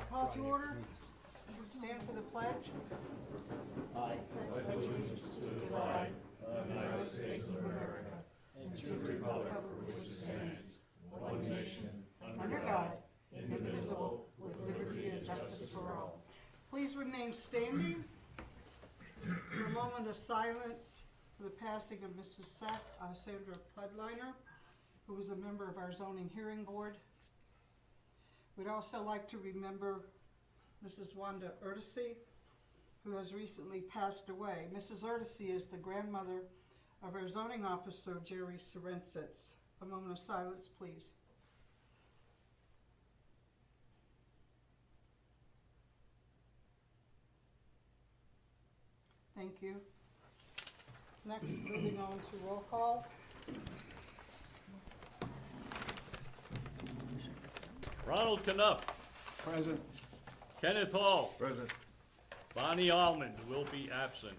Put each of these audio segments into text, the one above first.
Call to order. Stand for the pledge. I pledge allegiance to the flag of the United States of America and to the republic for which it stands, one nation, Under God, indivisible, with liberty and justice for all. Please remain standing for a moment of silence for the passing of Mrs. Sandra Pudliner, who was a member of our zoning hearing board. We'd also like to remember Mrs. Wanda Erdesy, who has recently passed away. Mrs. Erdesy is the grandmother of our zoning officer, Jerry Sorensitz. A moment of silence, please. Thank you. Next, moving on to roll call. Ronald Knuff, Present. Kenneth Hall, Present. Bonnie Almond will be absent.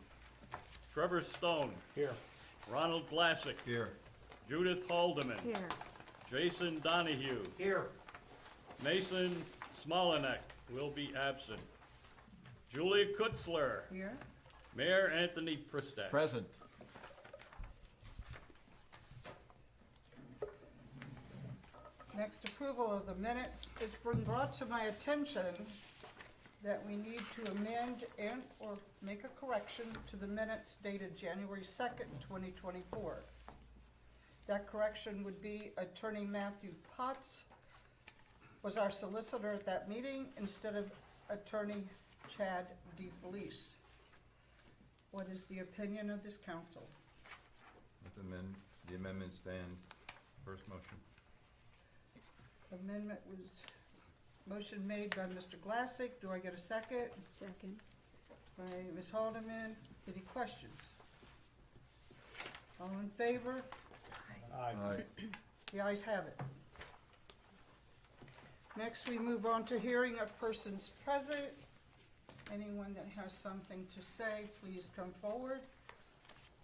Trevor Stone, Here. Ronald Glassick, Here. Judith Haldeman, Here. Jason Donahue, Here. Mason Smolinek will be absent. Julia Kutzler, Here. Mayor Anthony Pristek. Present. Next, approval of the minutes. It's been brought to my attention that we need to amend and or make a correction to the minutes dated January 2nd, 2024. That correction would be Attorney Matthew Potts was our solicitor at that meeting instead of Attorney Chad DeFelice. What is the opinion of this council? Let the amendment stand. First motion. Amendment was, motion made by Mr. Glassick. Do I get a second? Second. By Ms. Haldeman. Any questions? All in favor? Aye. The ayes have it. Next, we move on to hearing of persons present. Anyone that has something to say, please come forward.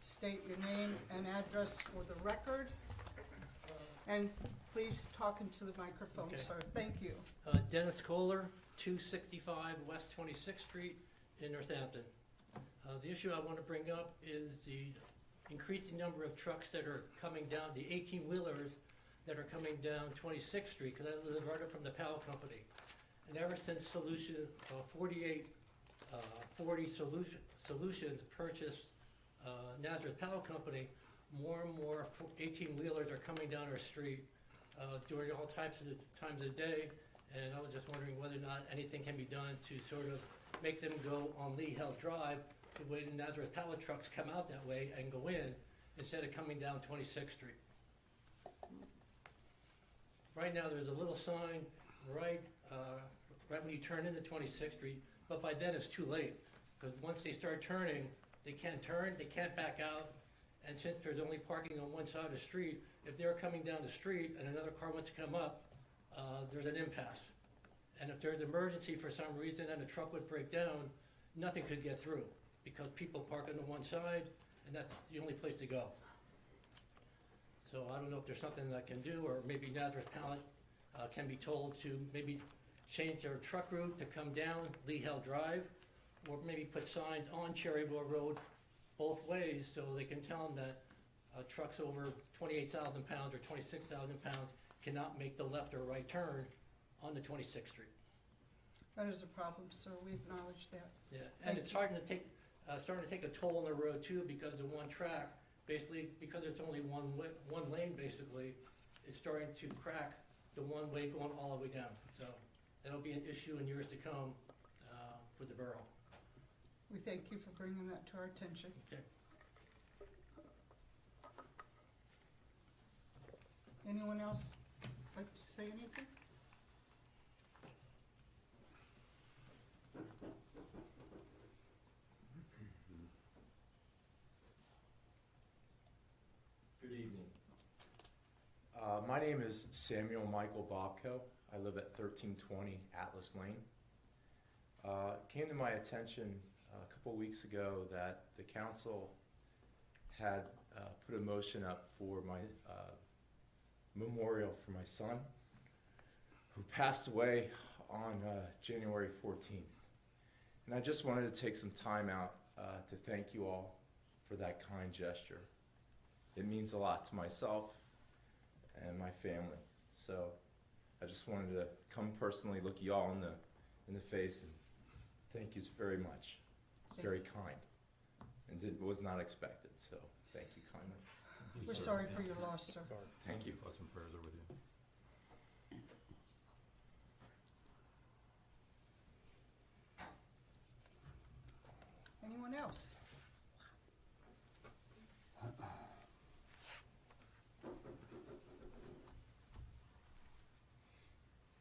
State your name and address for the record. And please talk into the microphone, Okay. sir. Thank you. Dennis Kohler, 265 West 26th Street in Northampton. The issue I want to bring up is the increasing number of trucks that are coming down, the 18-wheelers that are coming down 26th Street, because I live right up from the Powell Company. And ever since 4840 Solutions purchased Nazareth Powell Company, more and more 18-wheelers are coming down our street during all times of the day, and I was just wondering whether or not anything can be done to sort of make them go on Lee Hill Drive, the way the Nazareth pallet trucks come out that way and go in, instead of coming down 26th Street. Right now, there's a little sign right when you turn into 26th Street, but by then it's too late, because once they start turning, they can't turn, they can't back out. And since there's only parking on one side of the street, if they're coming down the street and another car wants to come up, there's an impasse. And if there's an emergency for some reason and a truck would break down, nothing could get through because people park on the one side and that's the only place to go. So I don't know if there's something that I can do, or maybe Nazareth Pallet can be told to maybe change their truck route to come down Lee Hill Drive, or maybe put signs on Cherryville Road both ways, so they can tell them that trucks over 28,000 pounds or 26,000 pounds cannot make the left or right turn on the 26th Street. That is a problem, sir. We acknowledge that. Yeah, and it's starting to take a toll on the road too, because the one track, basically, because it's only one lane basically, it's starting to crack the one way going all the way down. So that'll be an issue in years to come for the borough. We thank you for bringing that to our attention. Okay. Anyone else like to say anything? Good evening. My name is Samuel Michael Bobko. I live at 1320 Atlas Lane. It came to my attention a couple weeks ago that the council had put a motion up for my memorial for my son, who passed away on January 14th. And I just wanted to take some time out to thank you all for that kind gesture. It means a lot to myself and my family. So I just wanted to come personally look you all in the face and thank you very much. It's very kind and was not expected, so thank you kindly. We're sorry for your loss, sir. Thank you. Thoughts and prayers are with you. Anyone else?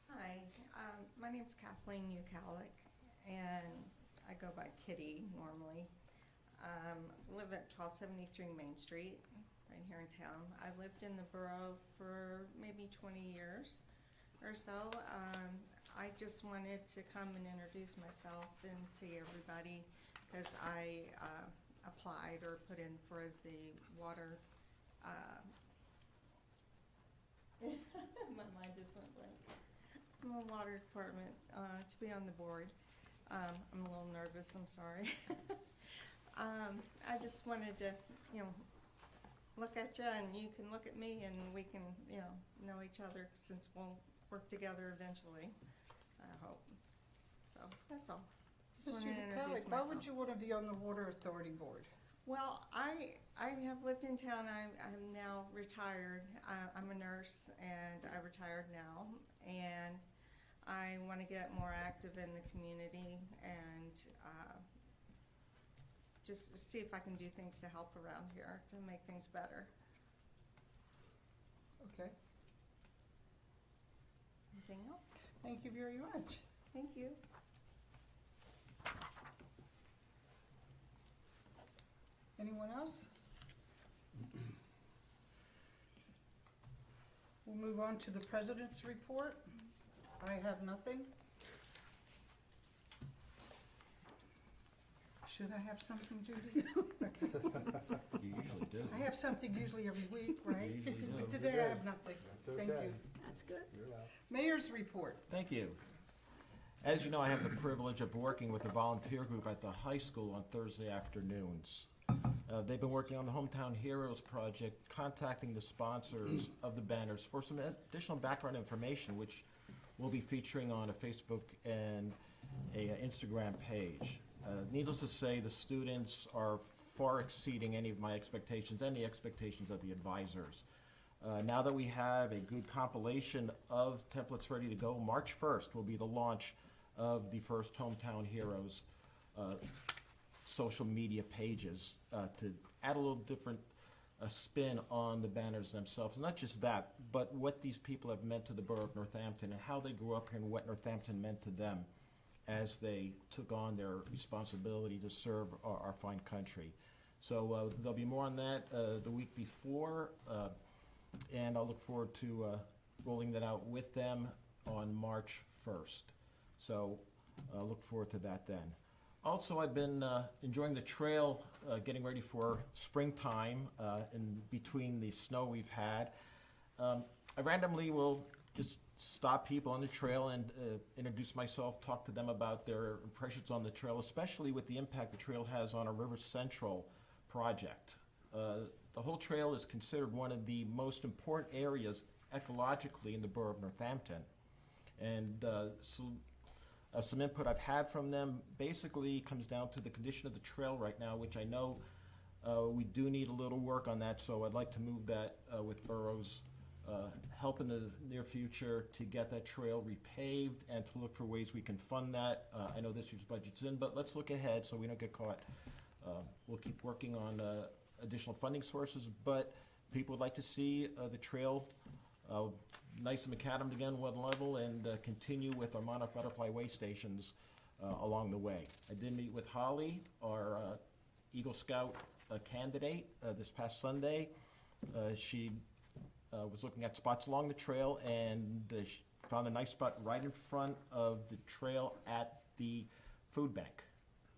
Hi, my name's Kathleen Ukalik, and I go by Kitty normally. Live at 1273 Main Street, right here in town. I've lived in the borough for maybe 20 years or so. I just wanted to come and introduce myself and see everybody, because I applied or put in for the water, my mind just went blank. From the water department, to be on the board. I'm a little nervous, I'm sorry. I just wanted to, look at you and you can look at me and we can, know each other, since we'll work together eventually, I hope. So, that's all. Just wanted to introduce Why myself. would you want to be on the Water Authority Board? Well, I have lived in town. I'm now retired. I'm a nurse, and I retired now. And I want to get more active in the community and just see if I can do things to help around here to make things better. Okay, Anything else? thank you very much. Thank you. Anyone else? We'll move on to the President's report. I have nothing. Should I have something, Judy? Okay. You usually do. I have something usually every week, right? You usually do. Today I have nothing. That's Thank okay. you. That's good. Mayor's report. Thank you. As you know, I have the privilege of working with the volunteer group at the high school on Thursday afternoons. They've been working on the Hometown Heroes project, contacting the sponsors of the banners for some additional background information, which we'll be featuring on a Facebook and a Instagram page. Needless to say, the students are far exceeding any of my expectations and the expectations of the advisors. Now that we have a good compilation of templates ready to go, March 1st will be the launch of the first Hometown Heroes social media pages to add a little different spin on the banners themselves. Not just that, but what these people have meant to the borough of Northampton and how they grew up here and what Northampton meant to them as they took on their responsibility to serve our fine country. So there'll be more on that the week before, and I'll look forward to rolling that out with them on March 1st. So look forward to that then. Also, I've been enjoying the trail, getting ready for springtime in between the snow we've had. I randomly will just stop people on the trail and introduce myself, talk to them about their impressions on the trail, especially with the impact the trail has on our River Central project. The whole trail is considered one of the most important areas ecologically in the borough of Northampton. And some input I've had from them basically comes down to the condition of the trail right now, which I know we do need a little work on that, so I'd like to move that with boroughs help in the near future to get that trail repaved and to look for ways we can fund that. I know this year's budget's in, but let's look ahead so we don't get caught. We'll keep working on additional funding sources, but people would like to see the trail nice and macadam again, one level, and continue with our monarch butterfly way stations along the way. I did meet with Holly, our Eagle Scout candidate, this past Sunday. She was looking at spots along the trail and she found a nice spot right in front of the trail at the food bank.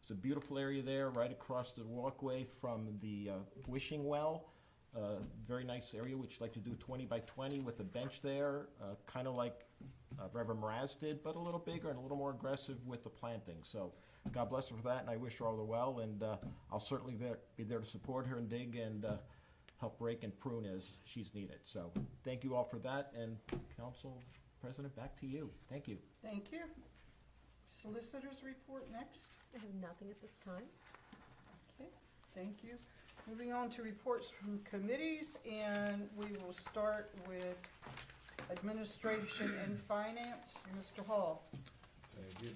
It's a beautiful area there, right across the walkway from the wishing well. Very nice area, which I'd like to do 20 by 20 with a bench there, kind of like Reverend Mraz did, but a little bigger and a little more aggressive with the planting. So God bless her for that, and I wish her all the well, and I'll certainly be there to support her and dig and help rake and prune as she's needed. So thank you all for that, and Council President, back to you. Thank you. Thank you. Solicitors report next. I have nothing at this time. Okay, thank you. Moving on to reports from committees, and we will start with Administration and Finance. Mr. Hall. Thank you.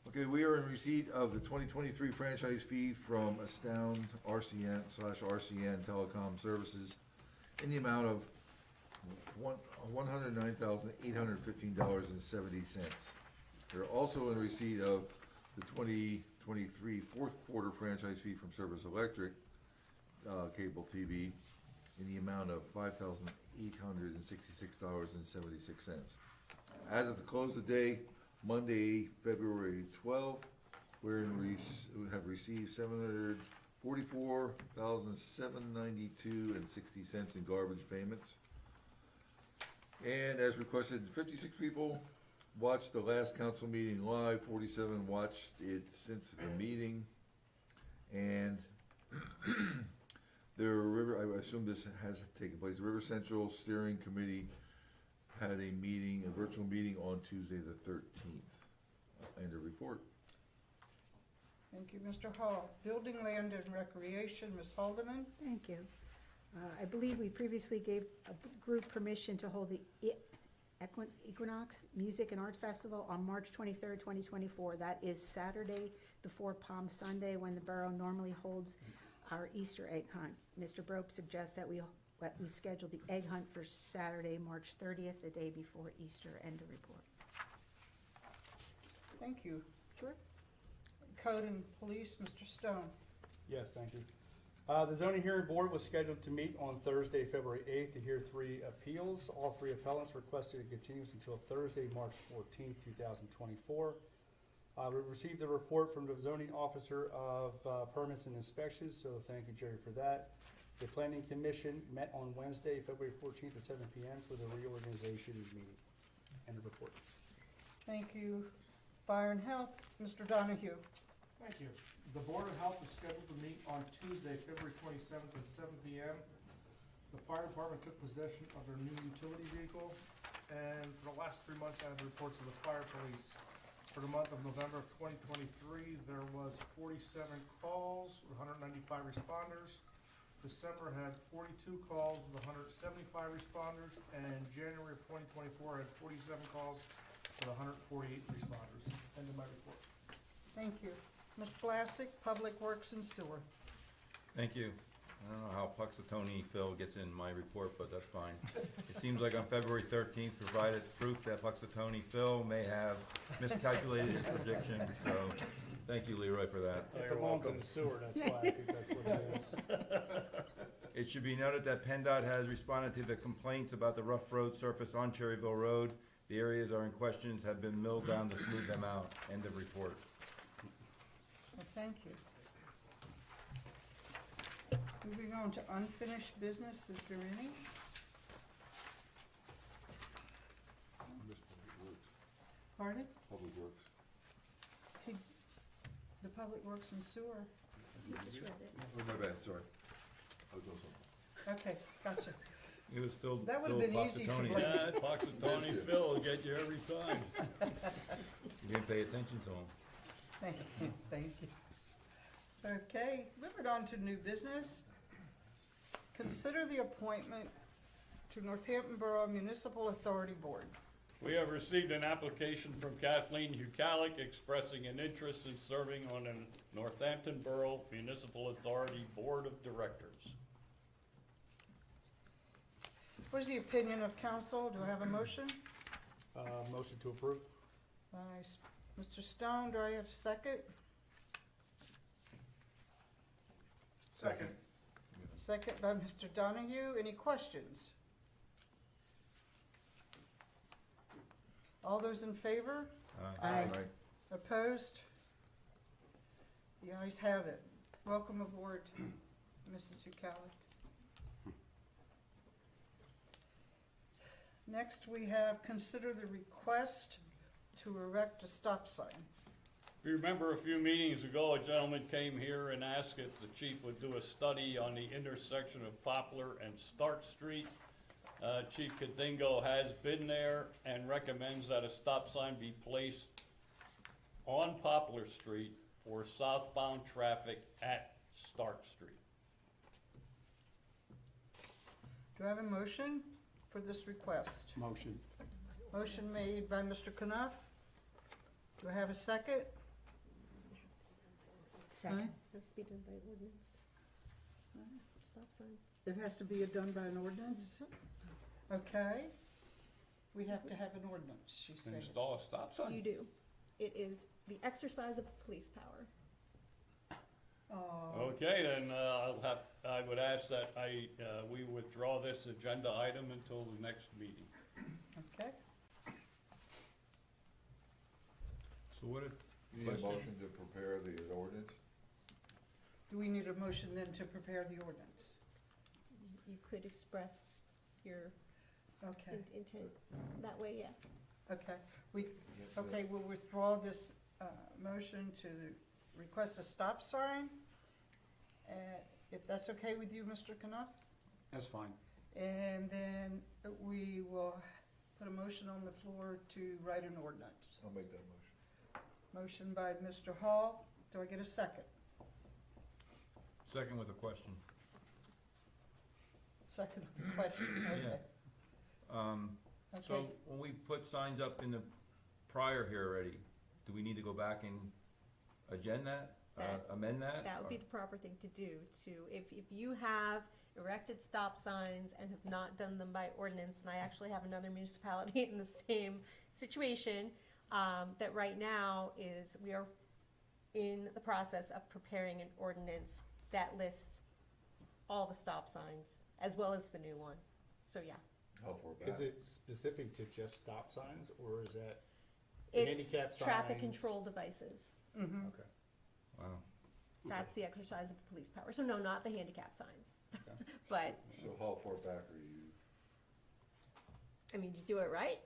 Okay, we are in receipt of the 2023 franchise fee from Astound RCN/RCN Telecom Services in the amount of $109,815.70. They're also in receipt of the 2023 fourth quarter franchise fee from Service Electric Cable TV in the amount of $5,866.76. As of the close of the day, Monday, February 12th, we have received $744,792.60 in garbage payments. And as requested, 56 people watched the last council meeting live, 47 watched it since the meeting. And I assume this has taken place. The River Central Steering Committee had a virtual meeting on Tuesday the 13th. End of report. Thank you, Mr. Hall. Building, Land, and Recreation, Ms. Haldeman. Thank you. I believe we previously gave a group permission to hold the Equinox Music and Art Festival on March 23rd, 2024. That is Saturday before Palm Sunday, when the borough normally holds our Easter egg hunt. Mr. Brope suggests that we schedule the egg hunt for Saturday, March 30th, the day before Easter. End of report. Thank you. Sure. Code and Police, Mr. Stone. Yes, thank you. The zoning hearing board was scheduled to meet on Thursday, February 8th to hear 3 appeals. All 3 appellants requested a continuance until Thursday, March 14th, 2024. We received a report from the zoning officer of permits and inspections, so thank you, Jerry, for that. The Planning Commission met on Wednesday, February 14th at 7 p.m. for the reorganization meeting. End of report. Thank you. Fire and Health, Mr. Donahue. Thank you. The Board of Health is scheduled to meet on Tuesday, February 27th at 7 p.m. The fire department took possession of their new utility vehicle, and for the last 3 months I have reports of the fire police. For the month of November of 2023, there was 47 calls with 195 responders. December had 42 calls with 175 responders, and January of 2024 had 47 calls with 148 responders. End of my report. Thank you. Mr. Vlasic, Public Works and Sewer. Thank you. I don't know how Puxatony Phil gets in my report, but that's fine. It seems like on February 13th provided proof that Puxatony Phil may have miscalculated his prediction, so thank you, Leroy, for that. It belongs in the sewer, that's why I think that's what it is. It should be noted that PennDOT has responded to the complaints about the rough road surface on Cherryville Road. The areas are in questions have been milled down to smooth them out. End of report. Well, thank you. Moving on to unfinished business, is there any? Pardon? Public Works. The Public Works and Sewer. You just read it. Oh, my bad, sorry. I was doing something. Okay, gotcha. It was still That would've been easy to Puxatony. blame. Yeah, Puxatony Phil will get you every time. You didn't pay attention to him. Thank you, thank you. Okay, moving on to new business. Consider the appointment to Northampton Borough Municipal Authority Board. We have received an application from Kathleen Hucalic expressing an interest in serving on the Northampton Borough Municipal Authority Board of Directors. What is the opinion of council? Do I have a motion? Motion to approve. Mr. Stone, do I have a second? Second. Second by Mr. Donahue. Any questions? All those in favor? Aye. Opposed? The ayes have it. Welcome aboard, Mrs. Hucalic. Next, we have consider the request to erect a stop sign. If you remember a few meetings ago, a gentleman came here and asked if the chief would do a study on the intersection of Poplar and Stark Street. Chief Kadingo has been there and recommends that a stop sign be placed on Poplar Street for southbound traffic at Stark Street. Do I have a motion for this request? Motion. Motion made by Mr. Knopf. Do I have a second? Second. Has to be done by ordinance. Stop signs. It has to be done by an ordinance? Okay. We have to have an ordinance, she said. Install a stop sign. You do. It is the exercise of police power. Okay, then I would ask that we withdraw this agenda item until the next meeting. Okay. So what if, You need a motion to prepare the ordinance? Do we need a motion then to prepare the ordinance? You could express your Okay, intent that way, yes. okay. We'll withdraw this motion to request a stop sign. If that's okay with you, Mr. Knopf? That's fine. And then we will put a motion on the floor to write an ordinance. I'll make that motion. Motion by Mr. Hall. Do I get a second? second with a question. Second question, okay. So Okay, when we put signs up in the prior here already, do we need to go back and amend that? That would be the proper thing to do, if you have erected stop signs and have not done them by ordinance, and I actually have another municipality in the same situation, that right now we are in the process of preparing an ordinance that lists all the stop signs, as well as the new one, so yeah. How far back? Is it specific to just stop signs, or is that It's handicap traffic signs? control devices. mhm. Okay. Wow. That's the exercise of the police power. So no, not the handicap signs. Okay. But, So how far back are you? I mean, to do it right,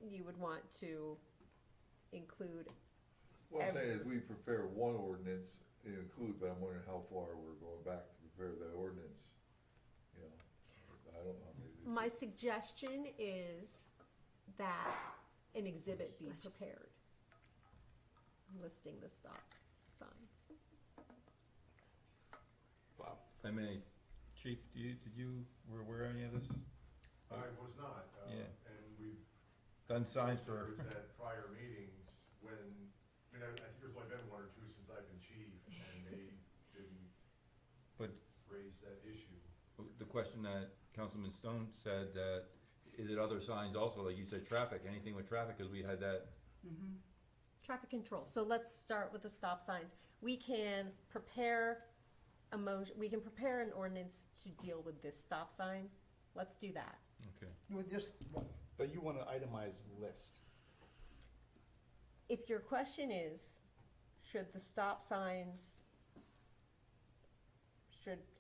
you would want to include, What I'm saying is we prepare one ordinance to include, but I'm wondering how far we're going back to prepare that ordinance. You know, I don't know. Maybe. my suggestion is that an exhibit be prepared listing the stop signs. Wow. If I may, Chief, were aware of any of this? I was not, Yeah. and we've Done signs for, was at prior meetings when, I think there's only been one or two since I've been chief, and they didn't but raise that issue. the question that Councilman Stone said, that is it other signs also, like you said, traffic, anything with traffic, because we had that, Mhm. Traffic control. So let's start with the stop signs. We can prepare we can prepare an ordinance to deal with this stop sign. Let's do that. okay. With just, But you want an itemized list. If your question is, should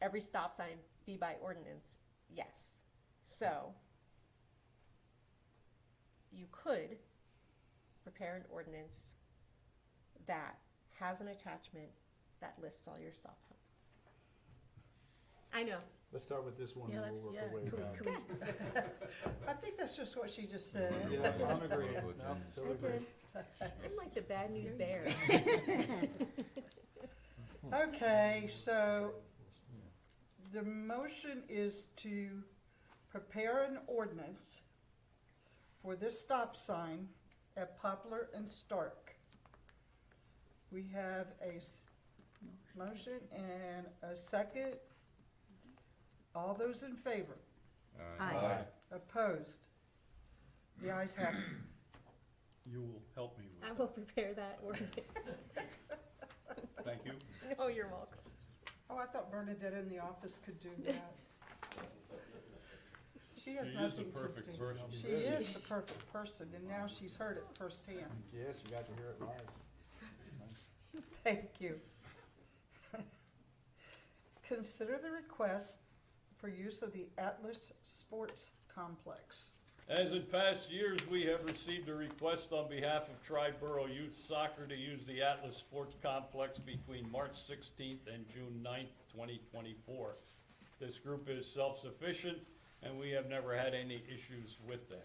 every stop sign be by ordinance? Yes. So, you could prepare an ordinance that has an attachment that lists all your stop signs. I know. Let's start with this one Yeah, and we'll work our way back. Can we- I think that's just what she just said. Yeah, I'm agreeing. No, I totally agree. did. I'm like the bad news bear. Okay, so the motion is to prepare an ordinance for this stop sign at Poplar and Stark. We have a motion and a second. All those in favor? Aye. Opposed? The ayes have it. You will help me with I that. will prepare that ordinance. Thank you. No, you're welcome. Oh, I thought Bernadette in the office could do that. She has She is the nothing to do. perfect person. She is the perfect person, and now she's heard it firsthand. Yes, you got to hear it live. Thank you. Consider the request for use of the Atlas Sports Complex. As in past years, we have received a request on behalf of Tri-Borough Youth Soccer to use the Atlas Sports Complex between March 16th and June 9th, 2024. This group is self-sufficient, and we have never had any issues with them.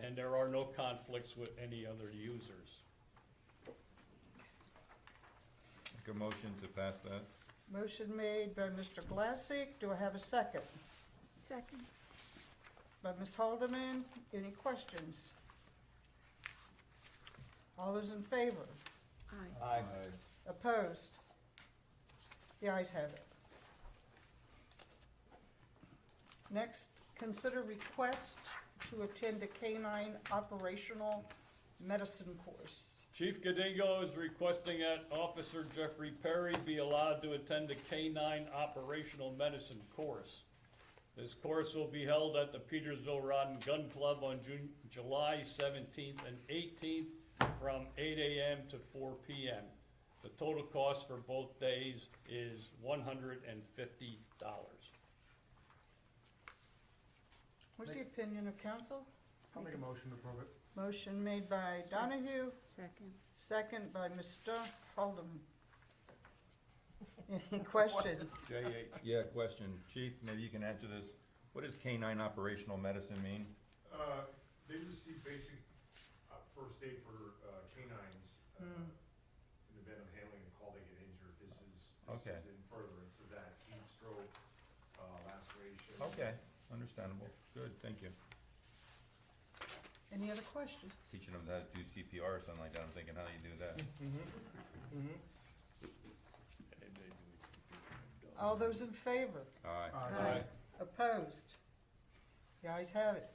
And there are no conflicts with any other users. Make a motion to pass that. Motion made by Mr. Glassick. Do I have a second? Second. By Ms. Haldeman. Any questions? All those in favor? Aye. Aye. Opposed? The ayes have it. Next, consider request to attend a canine operational medicine course. Chief Gadingo is requesting that Officer Jeffrey Perry be allowed to attend a K-9 operational medicine course. This course will be held at the Petersville Rod and Gun Club on July 17th and 18th from 8 a.m. to 4 p.m. The total cost for both days is $150. What's the opinion of council? I'll make a motion to approve it. Motion made by Donahue, Second. second by Mr. Haldeman. Any questions? J.H. Yeah, question. Chief, maybe you can answer this. What does canine operational medicine mean? They receive basic first aid for canines in the event of handling a call they get injured. This Okay. is in furtherance of that, heat stroke, laceration. Okay, understandable. Good, thank you. Any other questions? Teaching them how to do CPR or something like that. I'm thinking, how do you do that? All those in favor? Aye. Aye. Opposed? The ayes have it.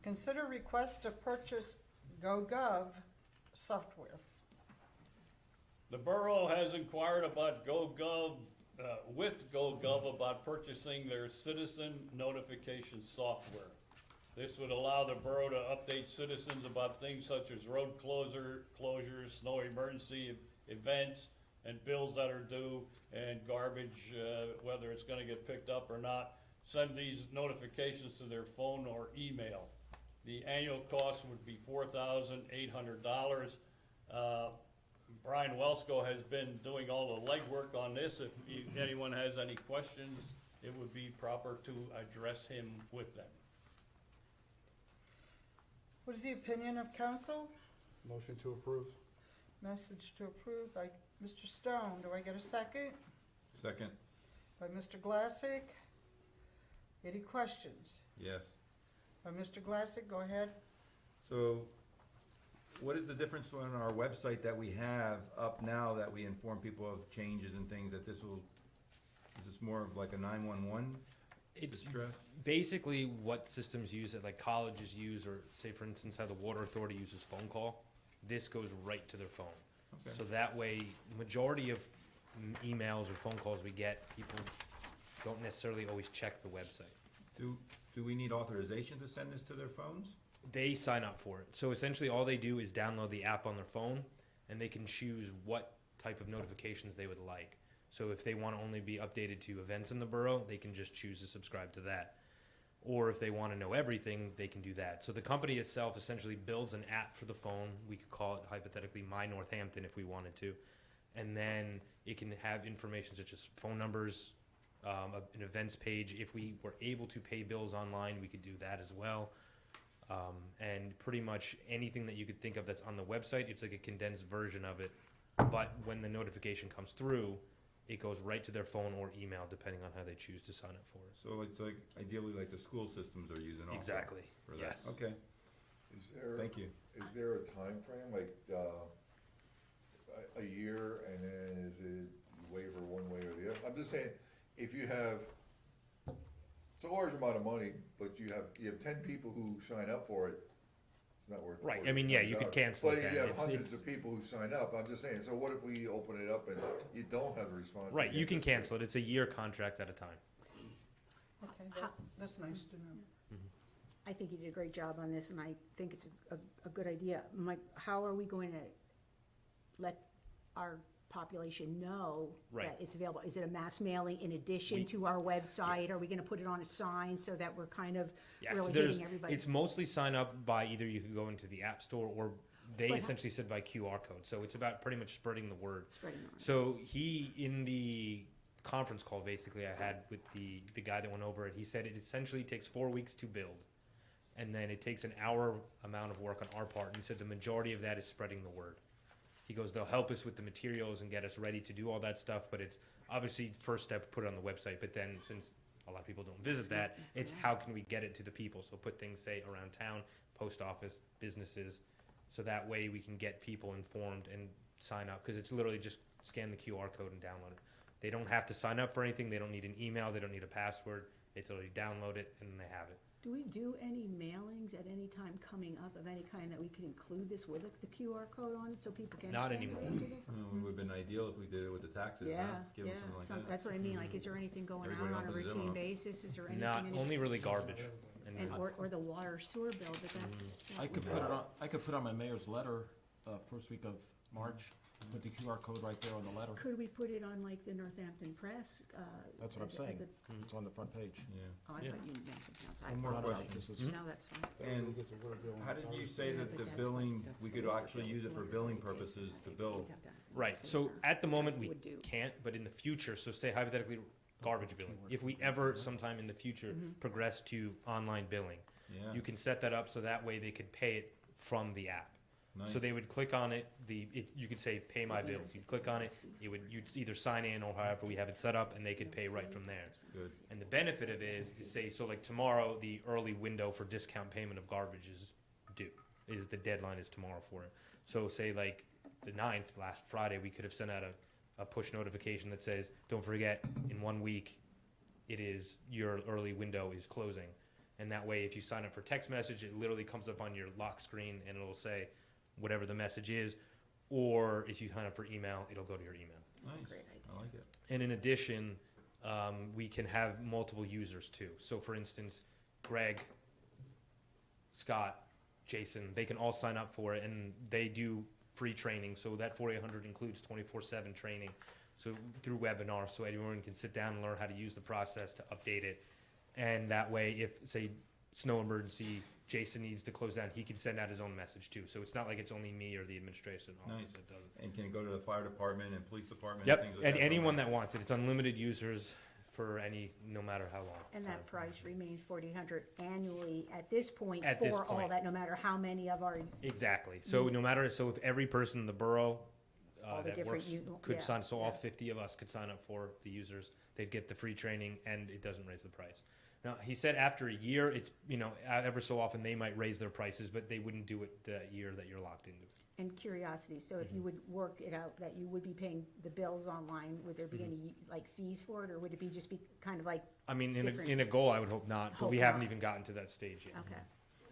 Consider request to purchase GOGov software. The borough has inquired about GOGov, with GOGov about purchasing their citizen notification software. This would allow the borough to update citizens about things such as road closures, snow emergency events, and bills that are due, and garbage, whether it's gonna get picked up or not. Send these notifications to their phone or email. The annual cost would be $4,800. Brian Welsko has been doing all the legwork on this. If anyone has any questions, it would be proper to address him with them. What is the opinion of council? Motion to approve. Message to approve by Mr. Stone. Do I get a second? Second? By Mr. Glassick. Any questions? Yes. By Mr. Glassick, go ahead. So, what is the difference on our website that we have up now that we inform people of changes and things that this will, is this more of like a 911 It's distress? basically what systems use that like colleges use, or say for instance how the water authority uses phone call. This goes right to their phone. Okay. So that way, majority of emails or phone calls we get, people don't necessarily always check the website. Do we need authorization to send this to their phones? They sign up for it. So essentially all they do is download the app on their phone, and they can choose what type of notifications they would like. So if they want to only be updated to events in the borough, they can just choose to subscribe to that. Or if they want to know everything, they can do that. So the company itself essentially builds an app for the phone. We could call it hypothetically My Northampton if we wanted to. And then it can have information such as phone numbers, an events page. If we were able to pay bills online, we could do that as well. And pretty much anything that you could think of that's on the website, it's like a condensed version of it. But when the notification comes through, it goes right to their phone or email, depending on how they choose to sign up for it. So it's like ideally like the school systems are using also? Exactly, For that? yes. Okay, Is there? thank you. Is there a time frame, like, a year, and then is it waiver one way or the other? I'm just saying, if you have, it's a large amount of money, but you have 10 people who sign up for it, it's not worth it. Right, I mean, yeah, you could cancel it But if then. you have It's- hundreds it's- of people who sign up, I'm just saying, so what if we open it up and you don't have the response? Right, you can just- cancel it. It's a year contract at a time. Okay, that's nice to know. I think you did a great job on this, and I think it's a good idea. Mike, how are we going to let our population know Right. that it's available? Is it a mass mailing in addition to our website? Are we gonna put it on a sign so that we're kind of Yeah, so really there's, hitting everybody? it's mostly sign up by either you could go into the App Store or they But essentially said by QR code. So it's about pretty much spreading the word. Spreading the word. So he, in the conference call basically I had with the guy that went over it, he said it essentially takes 4 weeks to build. And then it takes an hour amount of work on our part. And he said the majority of that is spreading the word. He goes, they'll help us with the materials and get us ready to do all that stuff, but it's obviously first step, put it on the website. But then since a lot of people don't visit that, it's how can we get it to the people? So put things, say, around town, post office, businesses, so that way we can get people informed and sign up. Because it's literally just scan the QR code and download it. They don't have to sign up for anything. They don't need an email. They don't need a password. It's literally download it and they have it. Do we do any mailings at any time coming up of any kind that we could include this with the QR code on it so people can Not scan it anymore. into the- It would've been ideal if we did it with the taxes, huh? Yeah, Give yeah, them something like that. that's what I mean, like, is there anything going out Everybody on a opens them routine up. basis? Is there anything? Not, only really garbage. And, or the water sewer bill, but that's. I could put it on, I could put on my mayor's letter, first week of March, put the QR code right there on the letter. Could we put it on like the Northampton Press? That's what I'm as a- saying. as a- It's on the front page. Yeah. Oh, I Yeah. thought you meant something else. I One more apologize. question. This is- No, that's fine. And how did you say that the billing, we could actually use it for billing purposes to bill? Right, so at the moment we Would do. can't, but in the future, so say hypothetically garbage billing, if we ever sometime in the future progress to online billing, Yeah, you can set that up so that way they could pay it from the app. nice. So they would click on it, you could say pay my bills, you'd click on it, you'd either sign in or however we have it set up and they could pay right from there. Good. And the benefit of it is say, so like tomorrow, the early window for discount payment of garbage is due, the deadline is tomorrow for it. So say like the 9th, last Friday, we could have sent out a push notification that says, don't forget, in 1 week, your early window is closing. And that way, if you sign up for text message, it literally comes up on your lock screen and it'll say whatever the message is. Or if you sign up for email, it'll go to your email. Nice, great idea. I like it. And in addition, we can have multiple users too. So for instance, Greg, Scott, Jason, they can all sign up for it and they do free training. So that 4800 includes 24/7 training. So through webinars, so everyone can sit down and learn how to use the process to update it. And that way, if say snow emergency, Jason needs to close down, he can send out his own message too. So it's not like it's only me or the administration office Nice. that does it. And can it go to the fire department and police department? Yep, things like and that? anyone that wants it. It's unlimited users for no matter how long. And that price remains 4,800 annually at this point At this for all point. that, no matter how many of our, Exactly. So no matter, so if every person in the borough All the that different works u- could yeah, sign, so all yeah. 50 of us could sign up for the users, they'd get the free training and it doesn't raise the price. Now, he said after a year, it's, ever so often they might raise their prices, but they wouldn't do it the year that you're locked into. and curiosity, so Mm-hmm. if you would work it out that you would be paying the bills online, would there be Mm-hmm. any like fees for it, or would it be just be kind of like, I mean, Different. in a goal, I would hope not, but Hope we haven't not. even gotten to that stage yet.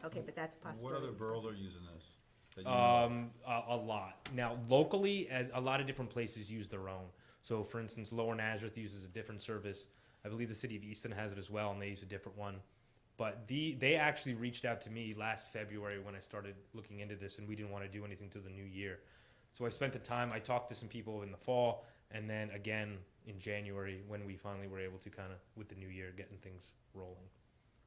okay, but that's a What possibility. other boroughs are using this? that you know of? A lot. Now, locally, a lot of different places use their own. So, for instance, Lower Nazareth uses a different service. I believe the city of Easton has it as well, and they use a different one. But they actually reached out to me last February when I started looking into this, and we didn't want to do anything till the new year. So I spent the time, I talked to some people in the fall, and then again in January when we finally were able to kind of, with the new year, getting things rolling.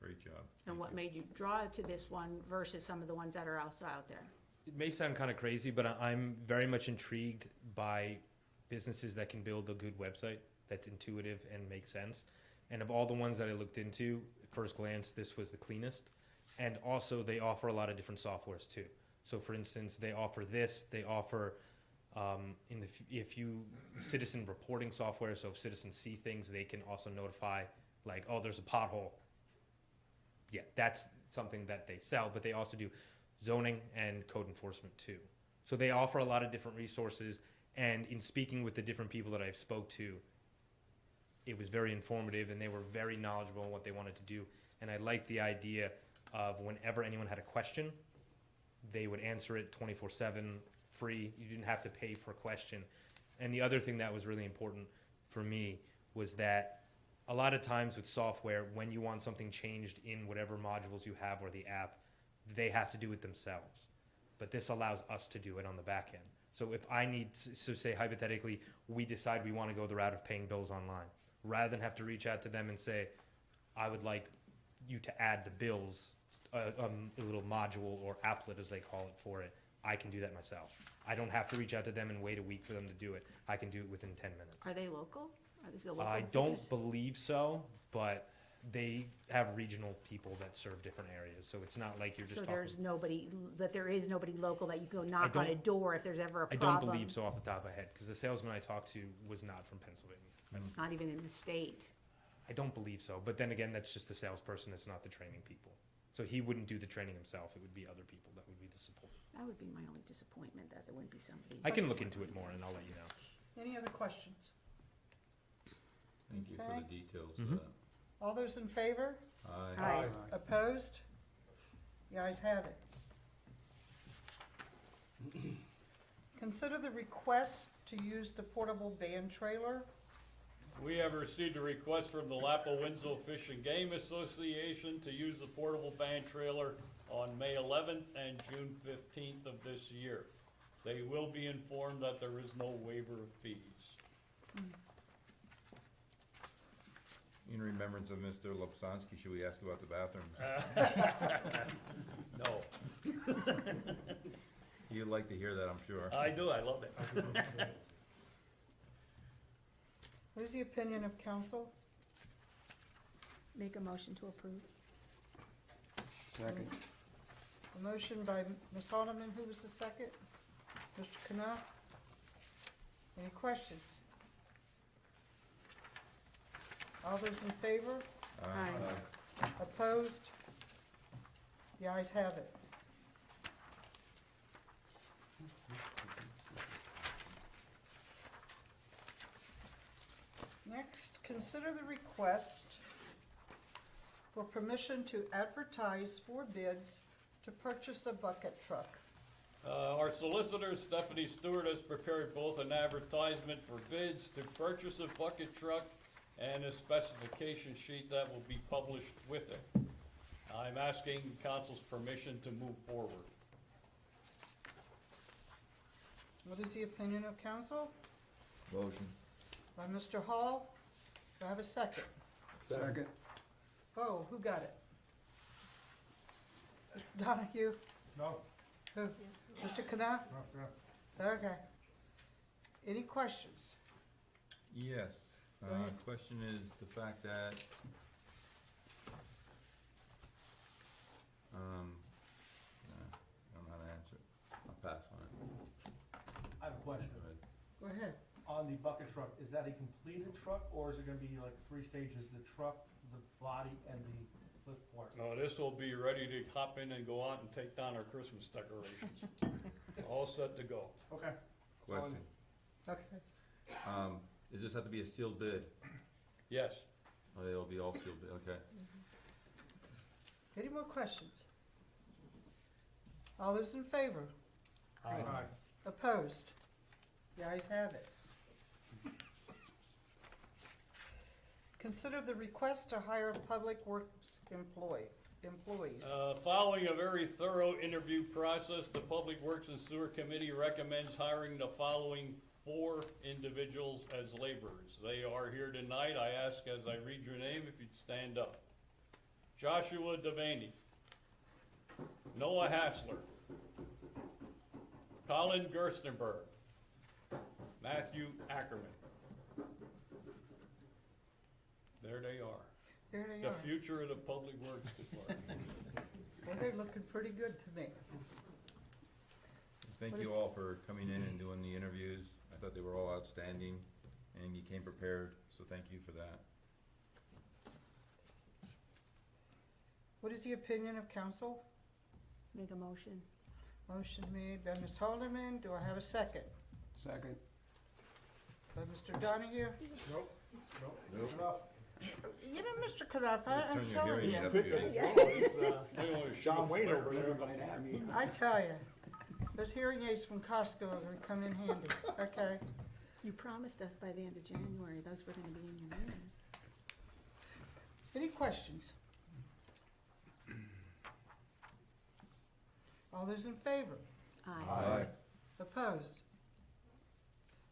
Great job. And what made you draw to this one versus some of the ones that are also out there? It may sound kind of crazy, but I'm very much intrigued by businesses that can build a good website that's intuitive and makes sense. And of all the ones that I looked into, at first glance, this was the cleanest. And also, they offer a lot of different softwares too. So, for instance, they offer this. They offer if you citizen reporting software. So, if citizens see things, they can also notify, like, oh, there's a pothole. Yeah, that's something that they sell. But they also do zoning and code enforcement too. So they offer a lot of different resources. And in speaking with the different people that I've spoke to, it was very informative and they were very knowledgeable in what they wanted to do. And I liked the idea of whenever anyone had a question, they would answer it 24/7, free. You didn't have to pay for a question. And the other thing that was really important for me was that a lot of times with software, when you want something changed in whatever modules you have or the app, they have to do it themselves. but this allows us to do it on the back end. So if I need, so say hypothetically, we decide we want to go the route of paying bills online, rather than have to reach out to them and say, I would like you to add the bills, a little module or applet as they call it for it, I can do that myself. I don't have to reach out to them and wait a week for them to do it. I can do it within 10 minutes. Are they local? Are these a local I don't business? believe so, but they have regional people that serve different areas, so it's not like you're just So talking. there's nobody, that there is nobody local that you go knock on a don't- door if there's ever a I problem? don't believe so off the top of my head, because the salesman I talked to was not from Pennsylvania. Not even in the state? I don't believe so, but then again, that's just the salesperson, it's not the training people. So he wouldn't do the training himself, it would be other people that would be the support. That would be my only disappointment, that there wouldn't be somebody. I can look into it more and I'll let you know. Any other questions? Thank you for Okay. the details. Mhm. All those in favor? Aye. Aye. Opposed? The ayes have it. Consider the request to use the portable band trailer. We have received a request from the Lapo Winslow Fish and Game Association to use the portable band trailer on May 11th and June 15th of this year. They will be informed that there is no waiver of fees. In remembrance of Mr. Lobsonsky, should we ask about the bathrooms? No, You'd like to hear that, I'm sure. I do, I love it. What is the opinion of council? Make a motion to approve. Second. A motion by Ms. Haldeman, who was the second? Mr. Knopf? Any questions? All those in favor? Aye. Opposed? The ayes have it. Next, consider the request for permission to advertise for bids to purchase a bucket truck. Our solicitor, Stephanie Stewart, has prepared both an advertisement for bids to purchase a bucket truck and a specification sheet that will be published with it. I'm asking council's permission to move forward. What is the opinion of council? Motion. By Mr. Hall. Do I have a second? Second. Oh, who got it? Mr. Donahue? No? Who? Mr. Knopf? No, yeah. Okay. Any questions? Yes. Go ahead. Question is the fact that, I don't know how to answer it. I'll pass on it. I have a question. Go ahead. Go ahead. On the bucket truck, is that a completed truck, or is it gonna be like 3 stages, the truck, the body, and the lift part? No, this will be ready to hop in and go out and take down our Christmas decorations. All set to go. Okay. Question. Okay. Does this have to be a sealed bid? Yes. Oh, they'll be all sealed bid, okay. Any more questions? All those in favor? Aye. Opposed? The ayes have it. Consider the request to hire public works employees. Following a very thorough interview process, the Public Works and Sewer Committee recommends hiring the following 4 individuals as laborers. They are here tonight. I ask as I read your name if you'd stand up. Joshua Devaney, Noah Hassler, Colin Gerstenberg, Matthew Ackerman. There they are. There they The are. future of the Public Works Department. Well, they're looking pretty good to me. Thank you all for coming in and doing the interviews. I thought they were all outstanding, and you came prepared, so thank you for that. What is the opinion of council? Make a motion. Motion made by Ms. Haldeman. Do I have a second? Second. By Mr. Donahue? Nope. Nope. Enough. You know, Mr. Knopf, I'm Turn your telling hearing you. up here. We wanna shoot John Wayne flares. over there by now, I mean. I tell you, those hearing aids from Costco are gonna come in handy, okay? You promised us by the end of January, those were gonna be in your ears. Any questions? All those in favor? Aye. Opposed?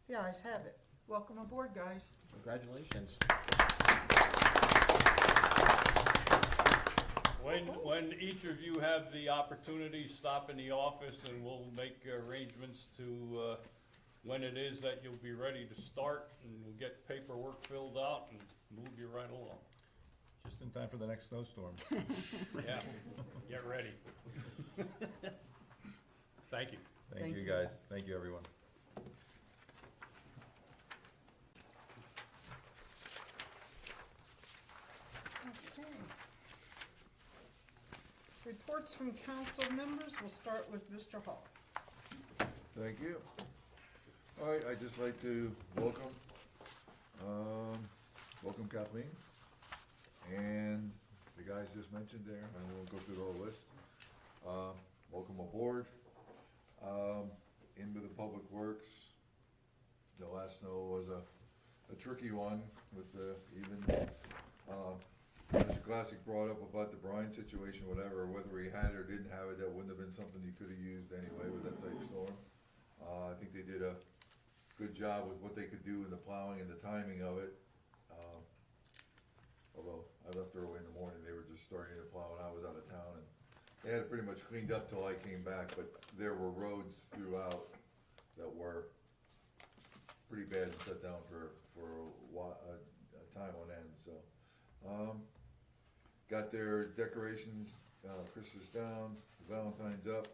The ayes have it. Welcome aboard, guys. Congratulations. When each of you have the opportunity, stop in the office and we'll make arrangements to, when it is that you'll be ready to start, and we'll get paperwork filled out and move you right along. Just in time for the next snowstorm. Yeah, get ready. Thank you. Thank you, guys. Thank you, everyone. Okay. Reports from council members. We'll start with Mr. Hall. Thank you. All right, I'd just like to welcome Kathleen, and the guys just mentioned there, I won't go through the whole list. Welcome aboard. Into the Public Works. The last snow was a tricky one with Mr. Classic brought up about the brine situation, whatever, whether he had it or didn't have it, that wouldn't have been something he could have used anyway with that type of storm. I think they did a good job with what they could do in the plowing and the timing of it. Although I left early in the morning, they were just starting to plow and I was out of town, and they had it pretty much cleaned up till I came back, but there were roads throughout that were pretty bad and shut down for a time on end, so. Got their decorations, Christmas down, Valentine's up.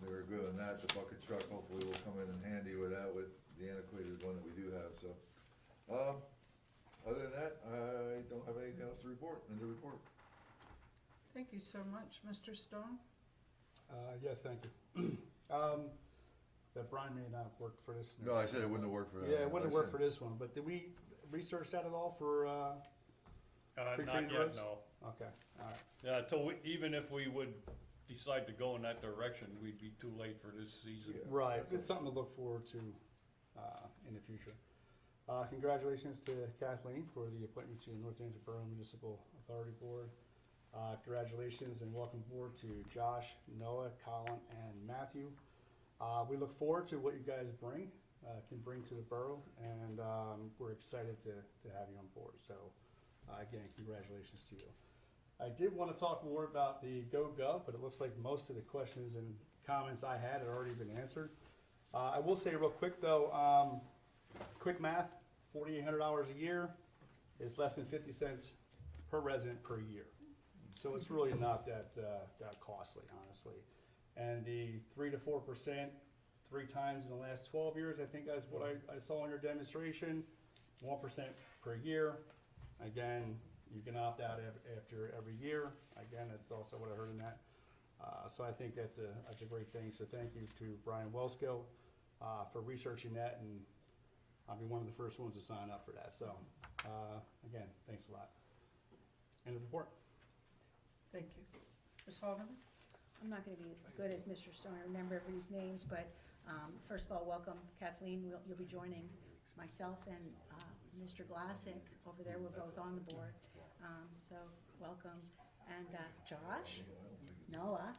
They were good on that. The bucket truck hopefully will come in handy with that, with the antiquated one that we do have, so. Other than that, I don't have anything else to report, in the report. Thank you so much. Mr. Stone? Yes, thank you. That Brian may not work for this. No, I said it wouldn't have worked for that. Yeah, it wouldn't have worked for this one, but did we research that at all for, Not pre-treated yet, roads? no. Okay, all right. Yeah, even if we would decide to go in that direction, we'd be too late for this season. Yeah. Right, it's something to look forward to in the future. Congratulations to Kathleen for the appointment to the Northampton Borough Municipal Authority Board. Congratulations and welcome aboard to Josh, Noah, Colin, and Matthew. We look forward to what you guys can bring to the borough, and we're excited to have you on board. So again, congratulations to you. I did want to talk more about the GOGov, but it looks like most of the questions and comments I had already been answered. I will say real quick though, quick math, $4,800 a year is less than 50 cents per resident per year. So it's really not that costly, honestly. And the 3 to 4%, 3 times in the last 12 years, I think that's what I saw in your demonstration, 1% per year. Again, you can opt out after every year. Again, that's also what I heard in that. So I think that's a great thing. So thank you to Brian Welsko for researching that, and I'll be one of the first ones to sign up for that. So again, thanks a lot. End of report. Thank you. Ms. Haldeman? I'm not going to be as good as Mr. Stone. I remember everybody's names, but first of all, welcome Kathleen. You'll be joining myself and Mr. Glassick over there. We're both on the board. So welcome. And Josh, Noah,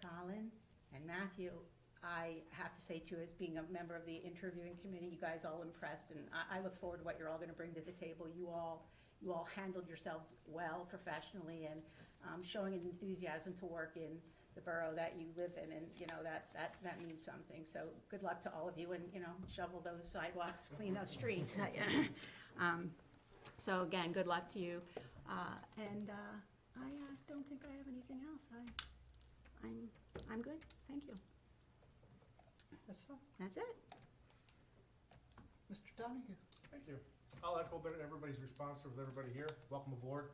Colin, and Matthew, I have to say too, as being a member of the interviewing committee, you guys all impressed, and I look forward to what you're all going to bring to the table. You all handled yourselves well professionally, and showing an enthusiasm to work in the borough that you live in, and that means something. So good luck to all of you, and shovel those sidewalks, clean those streets. So again, good luck to you. And I don't think I have anything else. I'm good. Thank you. That's all. That's it. Mr. Donahue? Thank you. I'll echo everybody's response with everybody here. Welcome aboard.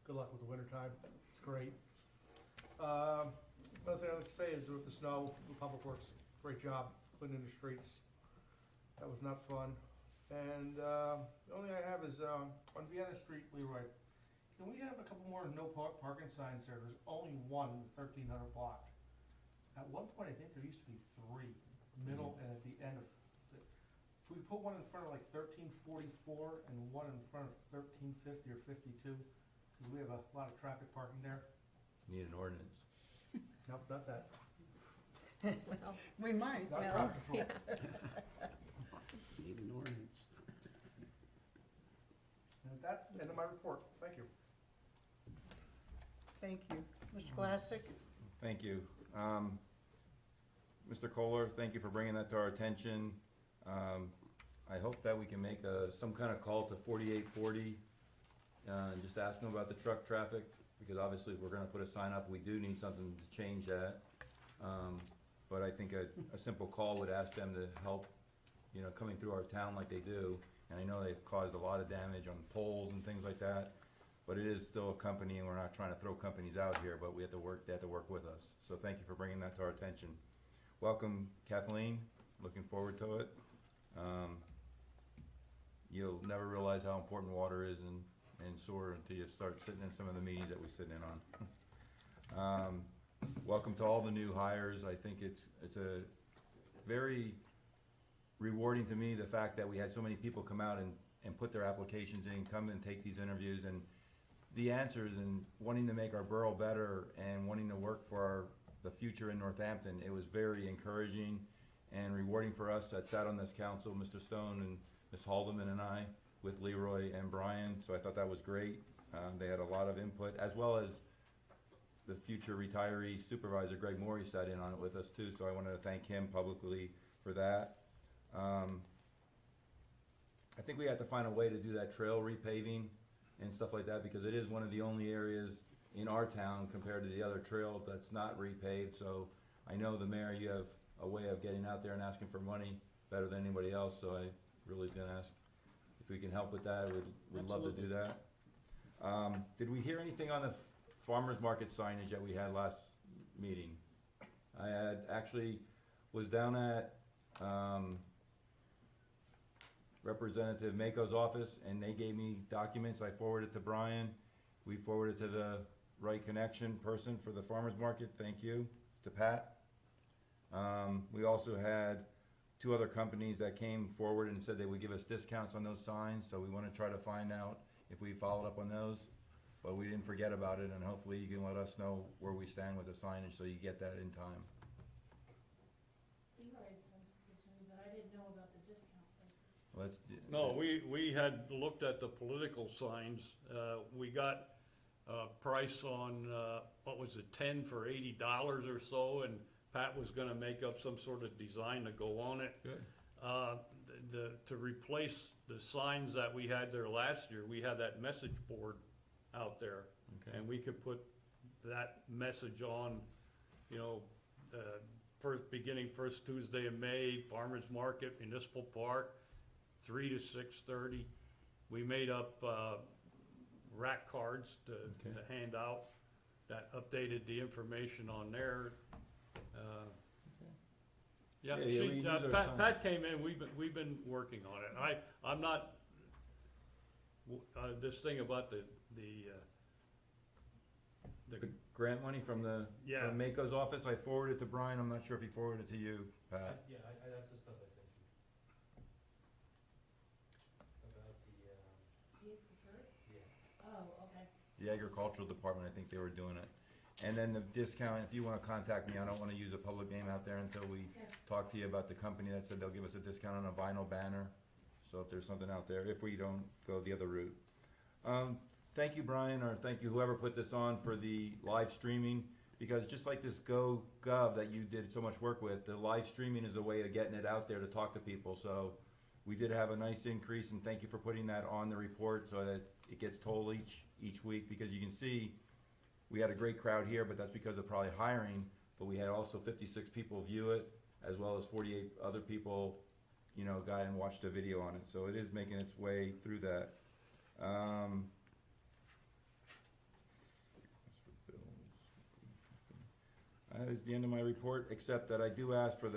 Good luck with the wintertime. It's great. Another thing I'd like to say is with the snow, the Public Works, great job cleaning the streets. That was not fun. And the only thing I have is on Vienna Street, Leroy, can we have a couple more no parking signs there? There's only one in the 1300 block. At one point, I think there used to be 3, middle and at the end of. Can we put one in front of like 1344 and one in front of 1350 or 52? Because we have a lot of traffic parking there. Need an ordinance. Nope, not that. Well, We might. Not well, traffic control. yeah. Need an ordinance. And with that, end of my report. Thank you. Thank you. Mr. Glassick? Thank you. Mr. Kohler, thank you for bringing that to our attention. I hope that we can make some kind of call to 4840 and just ask them about the truck traffic, because obviously if we're gonna put a sign up, we do need something to change that. But I think a simple call would ask them to help, coming through our town like they do. And I know they've caused a lot of damage on poles and things like that, but it is still a company and we're not trying to throw companies out here, but they have to work with us. So thank you for bringing that to our attention. Welcome, Kathleen, looking forward to it. You'll never realize how important water is and sewer until you start sitting in some of the meetings that we sit in on. Welcome to all the new hires. I think it's a very rewarding to me, the fact that we had so many people come out and put their applications in, come and take these interviews, and the answers, and wanting to make our borough better and wanting to work for the future in Northampton. It was very encouraging and rewarding for us that sat on this council, Mr. Stone and Ms. Haldeman and I, with Leroy and Brian, so I thought that was great. They had a lot of input, as well as the future retiree supervisor, Greg Morey, sat in on it with us too, so I wanted to thank him publicly for that. I think we have to find a way to do that trail repaving and stuff like that, because it is one of the only areas in our town compared to the other trails that's not repaved. So I know the mayor, you have a way of getting out there and asking for money better than anybody else, so I really was gonna ask if we can help with that. We'd love to do that. Did we hear anything on the farmer's market signage that we had last meeting? I was down at Representative Mako's office, and they gave me documents. I forwarded to Brian. We forwarded to the right connection person for the farmer's market. Thank you. To Pat. We also had 2 other companies that came forward and said they would give us discounts on those signs, so we want to try to find out if we followed up on those. But we didn't forget about it, and hopefully you can let us know where we stand with the signage so you get that in time. Leroy had sent something to me, but I didn't know about the discount prices. No, we had looked at the political signs. We got a price on, what was it, 10 for $80 or so, and Pat was gonna make up some sort of design to go on it. Good. To replace the signs that we had there last year, we had that message board out there. Okay. And we could put that message on, first Tuesday of May, Farmers Market, Municipal Park, 3 to 6:30. We made up rack cards to hand out that updated the information on there. Yeah, we use our sign. Pat came in. We've been working on it. I'm not this thing about the grant money from from Mako's office. I forwarded it to Brian. I'm not sure if he forwarded it to you, Pat. Yeah, that's the stuff I sent you. About the, You prefer? yeah. Oh, okay. The agricultural department, I think they were doing it. And then the discount, if you want to contact me, I don't want to use a public name out there until we talk to you about the company that said they'll give us a discount on a vinyl banner. So if there's something out there, if we don't go the other route. Thank you, Brian, or thank you whoever put this on for the live streaming, because just like this GOGov that you did so much work with, the live streaming is a way of getting it out there to talk to people. So we did have a nice increase, and thank you for putting that on the report so that it gets told each week, because you can see we had a great crowd here, but that's because of probably hiring, but we had also 56 people view it, as well as 48 other people, got and watched a video on it. So it is making its way through that. That is the end of my report, except that I do ask for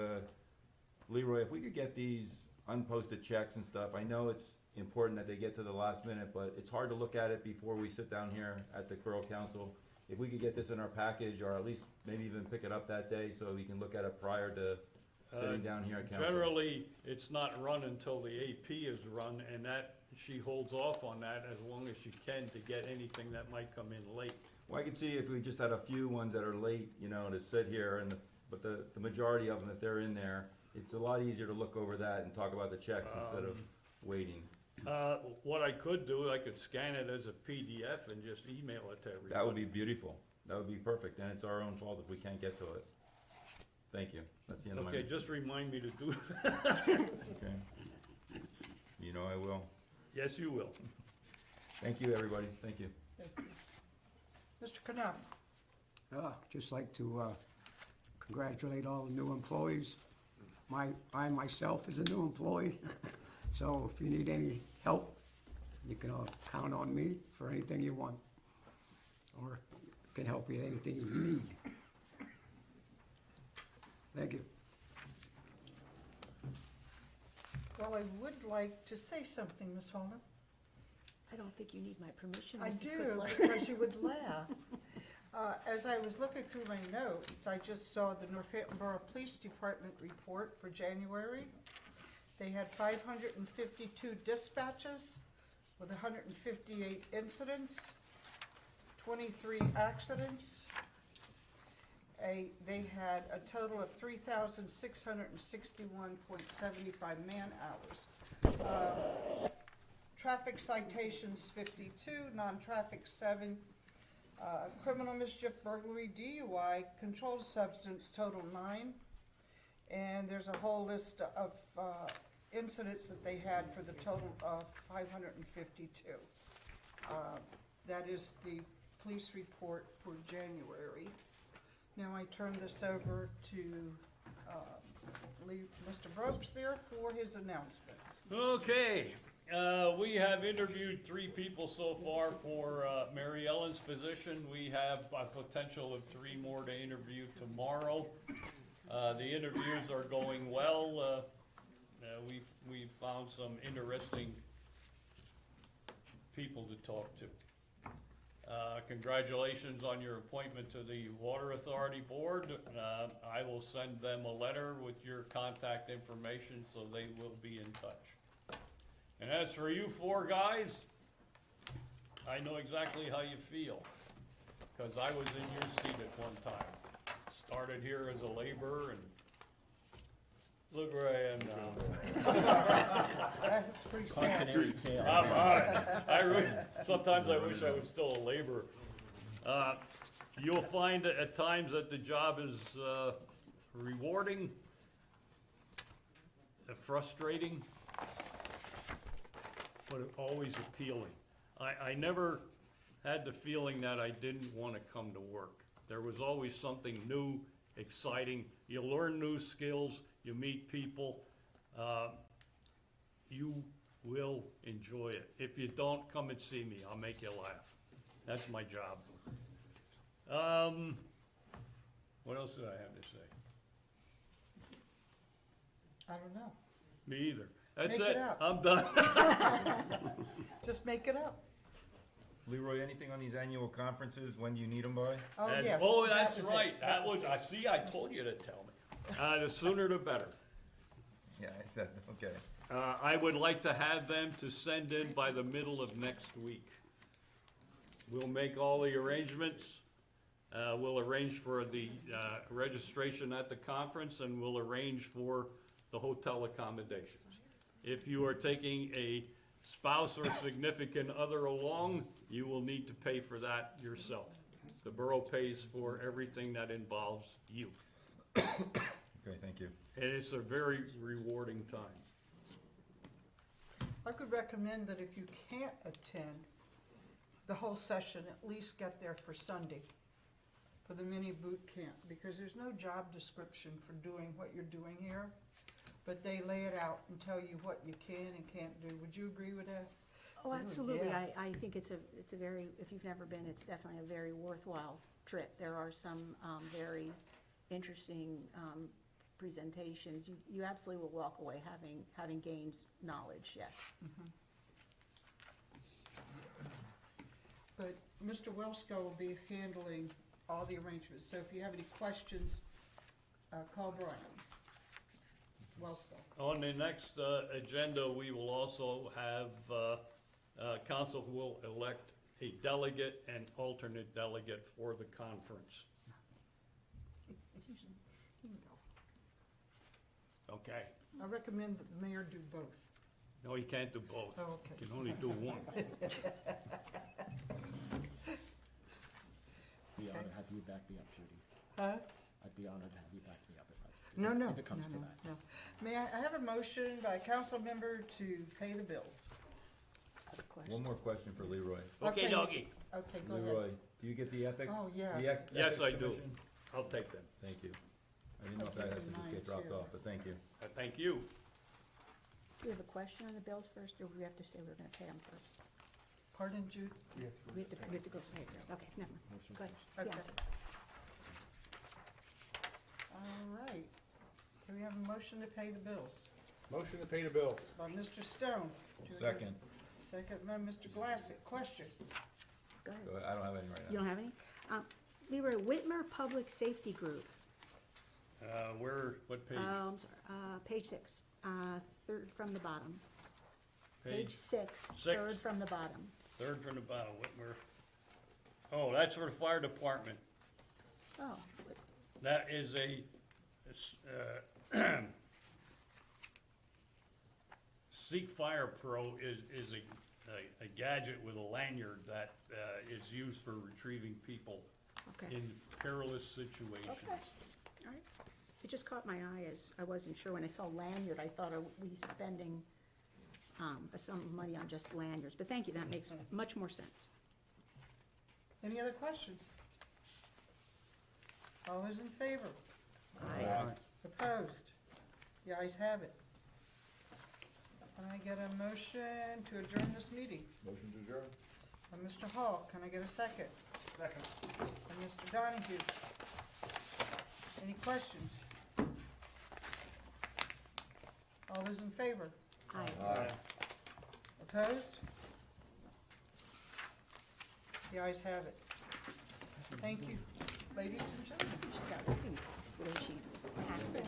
Leroy, if we could get these unposted checks and stuff. I know it's important that they get to the last minute, but it's hard to look at it before we sit down here at the Borough Council. If we could get this in our package, or at least maybe even pick it up that day so we can look at it prior to sitting down here at council. Generally, it's not run until the AP is run, and that, she holds off on that as long as she can to get anything that might come in late. Well, I could see if we just had a few ones that are late, to sit here, and but the majority of them, if they're in there, it's a lot easier to look over that and talk about the checks instead of waiting. What I could do, I could scan it as a PDF and just email it to everybody. That would be beautiful. That would be perfect, and it's our own fault if we can't get to it. Thank you. That's the end of my. Okay, just remind me to do that. Okay. You know I will. Yes, you will. Thank you, everybody. Thank you. Mr. Canal. Just like to congratulate all the new employees. I myself is a new employee, so if you need any help, you can count on me for anything you want, or can help you at anything you need. Thank you. Well, I would like to say something, Ms. Holman. I don't think you need my permission, I Mrs. do, Kutzler. because you would laugh. As I was looking through my notes, I just saw the Northampton Borough Police Department report for January. They had 552 dispatches with 158 incidents, 23 accidents. They had a total of 3,661.75 man-hours. Traffic citations 52, non-traffic 7, criminal mischief, burglary, DUI, controlled substance total 9, and there's a whole list of incidents that they had for the total of 552. That is the police report for January. Now I turn this over to leave Mr. Brooks there for his announcements. Okay, we have interviewed 3 people so far for Mary Ellen's position. We have a potential of 3 more to interview tomorrow. The interviews are going well. We've found some interesting people to talk to. Congratulations on your appointment to the Water Authority Board. I will send them a letter with your contact information so they will be in touch. And as for you 4 guys, I know exactly how you feel, because I was in your seat at one time. Started here as a laborer and look where I am now. That's pretty sad. Canary tail. I'm sometimes I wish I was still a laborer. You'll find at times that the job is rewarding, frustrating, but always appealing. I never had the feeling that I didn't want to come to work. There was always something new, exciting. You learn new skills, you meet people. You will enjoy it. If you don't, come and see me. I'll make you laugh. That's my job. What else did I have to say? I don't know. Me either. That's Make it. it up. I'm done. Just make it up. Leroy, anything on these annual conferences? When do you need them by? Oh, That's- yes. Oh, that that's was right. it. That was, it. I see, I told you to tell me. The sooner the better. Yeah, okay. I would like to have them to send in by the middle of next week. We'll make all the arrangements. We'll arrange for the registration at the conference, and we'll arrange for the hotel accommodations. If you are taking a spouse or significant other along, you will need to pay for that yourself. The borough pays for everything that involves you. Okay, thank you. And it's a very rewarding time. I could recommend that if you can't attend the whole session, at least get there for Sunday, for the mini boot camp, because there's no job description for doing what you're doing here, but they lay it out and tell you what you can and can't do. Would you agree with that? Oh, absolutely. yeah. I think it's a very, if you've never been, it's definitely a very worthwhile trip. There are some very interesting presentations. You absolutely will walk away having gained knowledge, yes. But Mr. Welsko will be handling all the arrangements, so if you have any questions, call Brian Welsko. On the next agenda, we will also have, council will elect a delegate and alternate delegate for the conference. Okay? I recommend that the mayor do both. No, you can't do both. Oh, okay. You can only do one. Be honored to have you back me up, Judy. Huh? I'd be honored to have you back me up No, no. if it comes no, to no, that. no. May I have a motion by council member to pay the bills? I have a question. One more question for Leroy. Okay, doggy. Okay, go ahead. Leroy, do you get the ethics? Oh, yeah. the ex- Yes, ethics I do. commission? I'll take them. Thank you. I didn't know if Okay, that has to just mine get dropped too. off, but thank you. Thank you. Do we have a question on the bills first, or we have to say we're gonna pay them first? Pardon, Jude? We have to go pay it first, okay, never mind. Go ahead. Okay. The answer. All right. Can we have a motion to pay the bills? Motion to pay the bills. By Mr. Stone. Do we have- Second. Second by Mr. Glassick. Question? Go ahead. Go ahead. I don't have any right now. You don't have any? Leroy, Whitmer Public Safety Group, What page? I'm sorry, page 6, third from the bottom. Page 6, Six. third from the bottom. Third from the bottom, Whitmer. Oh, that's for the fire department. Oh, That is Seek Fire Pro is a gadget with a lanyard that is used for retrieving people okay, in perilous situations. okay, all right. It just caught my eye as I wasn't sure. When I saw lanyard, I thought, are we spending some money on just lanyards? But thank you, that makes much more sense. Any other questions? All those in favor? Aye. Opposed? The ayes have it. Can I get a motion to adjourn this meeting? Motion to adjourn? By Mr. Hall, can I get a second? Second. By Mr. Donahue. Any questions? All those in favor? Aye. Aye. Opposed? The ayes have it. Thank you, ladies and gentlemen. She's got working, the way she's passing.